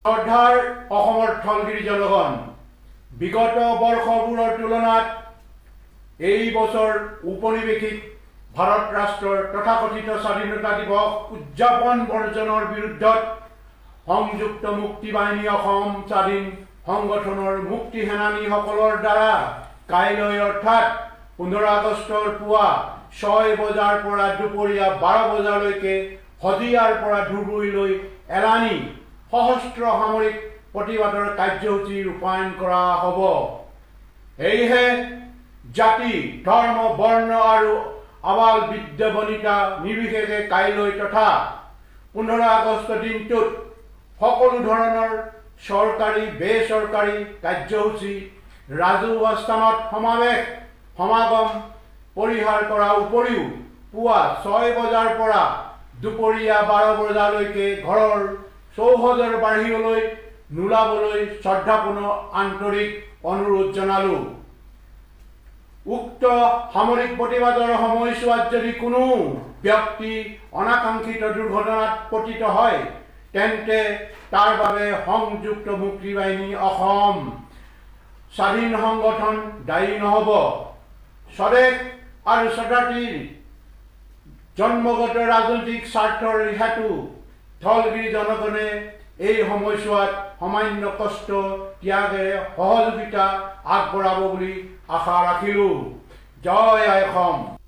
শ্ৰদ্ধাৰ অসমৰ স্থলগিৰি জনগণ বিগত বৰ্ষবোৰৰ তুলনাত এই বছৰ উপনিৱেশিক ভাৰত ৰাষ্ট্ৰৰ তথাকথিত স্বাধীনতা দিৱস উদযাপন বৰ্জনৰ বিৰুদ্ধত সংযুক্ত মুক্তি বাহিনী অসম স্বাধীন সংগঠনৰ মুক্তি সেনানীসকলৰ দ্বাৰা কাইলৈ অৰ্থাৎ 15 আগষ্টৰ পুৱা 6 বজাৰ পৰা দুপৰীয়া 12 বজালৈকে হদিয়াৰ পৰা ধুবুৰীলৈ এলানি সহস্ৰ সামৰিক প্ৰতিবাদৰ কাৰ্যসূচী ৰূপায়ণ কৰা হ'ব। এইহে জাতি ধৰ্ম বৰ্ণ আৰু আবাল বৃদ্ধ বনিতা নিৰ্বিশেষে কাইলৈ তথা 15 আগষ্ট দিনটোত সকলো ধৰণৰ চৰকাৰী বেচৰকাৰী কাৰ্যসূচী ৰাজহুৱা স্থানত সমাগম পৰিহাৰ কৰাৰ উপৰিও পুৱা 6 বজাৰ পৰা দুপৰীয়া 12 বজালৈকে ঘৰৰ চৌহদৰ বাহিৰলৈ নোলাবলৈ শ্ৰদ্ধাপূৰ্ণ আন্তৰিক অনুৰোধ জনালো। উক্ত সামৰিক প্ৰতিবাদৰ সময়ছোৱাত যদি কোনো ব্যক্তি অনাকাংক্ষিত দুৰ্ঘটনাত পতিত হয় তেন্তে তাৰ বাবে সংযুক্ত মুক্তি বাহিনী অসম স্বাধীন সংগঠন দায়ী নহ'ব। স্বদেশ আৰু স্বজাতিৰ জন্মগত ৰাজনৈতিক স্বাৰ্থৰ হেতু স্থলগিৰি জনগণে এই সময়ছোৱাত সামান্য কষ্ট ত্যাগেৰে সহযোগিতা আগবঢ়াব বুলি আশা ৰাখিলোঁ। জয় আই অসম।